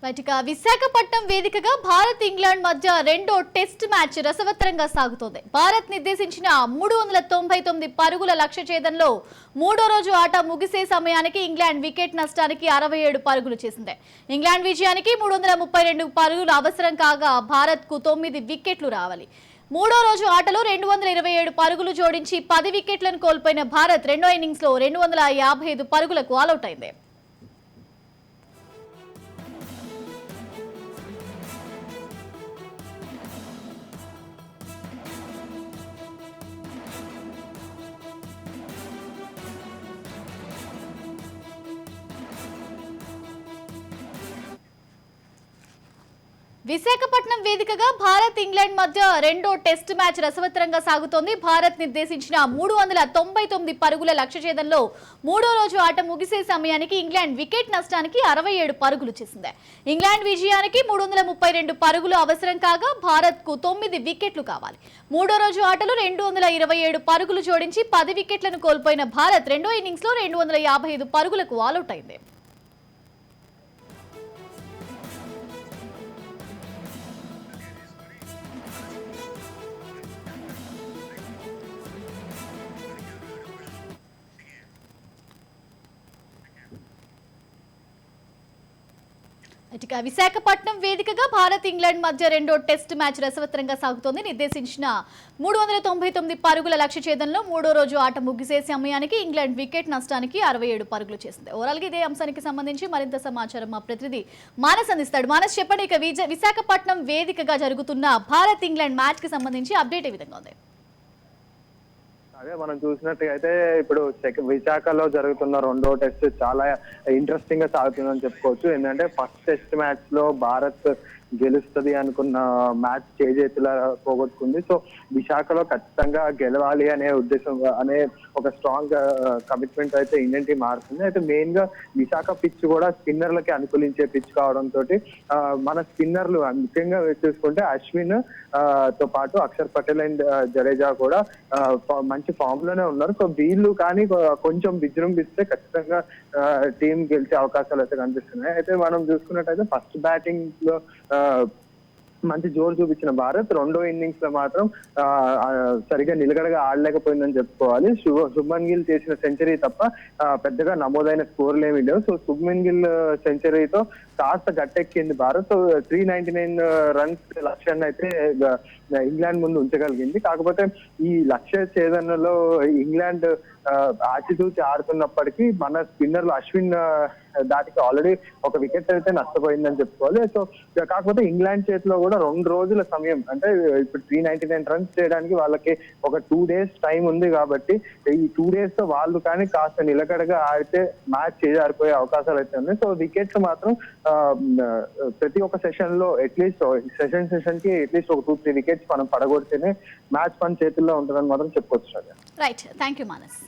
బయటిక విశాఖపట్నం వేదికగా భారత్ ఇంగ్లాండ్ మధ్య రెండో టెస్ట్ మ్యాచ్ రసవత్తరంగా సాగుతోంది. భారత్ నిర్దేశించిన 399 పరుగుల లక్ష్య ఛేదనలో మూడో రోజు ఆట ముగిసే సమయానికి ఇంగ్లాండ్ వికెట్ నష్టానికి 67 పరుగులు చేసింది. ఇంగ్లాండ్ విజయానికి 332 పరుగులు అవసరం కాగా భారత్కు 9 వికెట్లు రావాలి. మూడో రోజు ఆటలో 227 పరుగులు జోడించి 10 వికెట్లను కోల్పోయిన భారత్ రెండో ఇన్నింగ్స్లో 255 పరుగులకు ఆలౌట్ అయింది. విశాఖపట్నం వేదికగా భారత్ ఇంగ్లాండ్ మధ్య రెండో టెస్ట్ మ్యాచ్ రసవత్తరంగా సాగుతోంది. భారత్ నిర్దేశించిన 399 పరుగుల లక్ష్య ఛేదనలో మూడో రోజు ఆట ముగిసే సమయానికి ఇంగ్లాండ్ వికెట్ నష్టానికి 67 పరుగులు చేసింది. ఇంగ్లాండ్ విజయానికి 332 పరుగులు అవసరం కాగా భారత్కు 9 వికెట్లు కావాలి. మూడో రోజు ఆటలో 227 పరుగులు జోడించి 10 వికెట్లను కోల్పోయిన భారత్ రెండో ఇన్నింగ్స్లో 255 పరుగులకు ఆలౌట్ అయింది. విశాఖపట్నం వేదికగా భారత్ ఇంగ్లాండ్ మధ్య రెండో టెస్ట్ మ్యాచ్ రసవత్తరంగా సాగుతోంది. నిర్దేశించిన 399 పరుగుల లక్ష్య ఛేదనలో మూడో రోజు ఆట ముగిసే సమయానికి ఇంగ్లాండ్ వికెట్ నష్టానికి 67 పరుగులు చేసింది. ఓవరాల్ గా ఇదే అంశానికి సంబంధించి మరింత సమాచారం మా ప్రతినిధి మానస్ అందిస్తాడు. మానస్, చెప్పండి, ఇక విశాఖపట్నం వేదికగా జరుగుతున్న భారత్ ఇంగ్లాండ్ మ్యాచ్ కి సంబంధించి అప్డేట్ ఏ విధంగా ఉంది? అదే మనం చూసినట్టుగైతే ఇప్పుడు విశాఖలో జరుగుతున్న రెండో టెస్ట్ చాలా ఇంట్రెస్టింగ్ గా సాగుతుందని చెప్పుకోవచ్చు. ఏంటంటే ఫస్ట్ టెస్ట్ మ్యాచ్ లో భారత్ గెలుస్తుంది అనుకున్న మ్యాచ్ చేజేతులా పోగొట్టుకుంది. సో విశాఖలో ఖచ్చితంగా గెలవాలి అనే ఉద్దేశం అనే ఒక స్ట్రాంగ్ కమిట్మెంట్ అయితే ఇండియన్ టీం మారుతుంది. అయితే మెయిన్ గా విశాఖ పిచ్ కూడా స్పిన్నర్లకి అనుకూలించే పిచ్ కావడంతో మన స్పిన్నర్లు ముఖ్యంగా చూసుకుంటే అశ్విన్ తో పాటు అక్షర్ పటేల్ అండ్ జడేజా కూడా మంచి ఫామ్ లోనే ఉన్నారు. సో వీళ్ళు కానీ కొంచెం విజృంభిస్తే ఖచ్చితంగా టీం గెలిచే అవకాశాలు అయితే కనిపిస్తున్నాయి. అయితే మనం చూసుకున్నట్టయితే ఫస్ట్ బ్యాటింగ్ లో మంచి జోరు చూపించిన భారత్ రెండో ఇన్నింగ్స్ లో మాత్రం సరిగా నిలకడగా ఆడలేకపోయిందని చెప్పుకోవాలి. శుభ్మన్ గిల్ చేసిన సెంచరీ తప్ప పెద్దగా నమోదైన స్కోర్లు ఏమీ లేవు. సో శుభ్మన్ గిల్ సెంచరీతో కాస్త గట్టెక్కింది భారత్. 399 రన్స్ లక్ష్యాన్ని అయితే ఇంగ్లాండ్ ముందు ఉంచగలిగింది. కాకపోతే ఈ లక్ష్య ఛేదనలో ఇంగ్లాండ్ ఆచితూచి ఆడుతున్నప్పటికీ మన స్పిన్నర్లు అశ్విన్ దాటికి ఆల్రెడీ ఒక వికెట్ అయితే నష్టపోయిందని చెప్పుకోవాలి. సో కాకపోతే ఇంగ్లాండ్ చేతిలో కూడా 2 రోజుల సమయం, అంటే ఇప్పుడు 399 రన్స్ చేయడానికి వాళ్ళకి ఒక 2 days టైం ఉంది. కాబట్టి ఈ 2 days తో వాళ్ళు కానీ కాస్త నిలకడగా ఆడితే మ్యాచ్ చేజారిపోయే అవకాశాలు అయితే ఉన్నాయి. సో వికెట్స్ మాత్రం ప్రతి ఒక్క సెషన్ లో అట్లీస్ట్ సెషన్ కి అట్లీస్ట్ ఒక 2-3 వికెట్స్ మనం పడగొడితేనే మ్యాచ్ మన చేతుల్లో ఉంటుందని మాత్రం చెప్పుకోవచ్చు. Right, thank you Manas.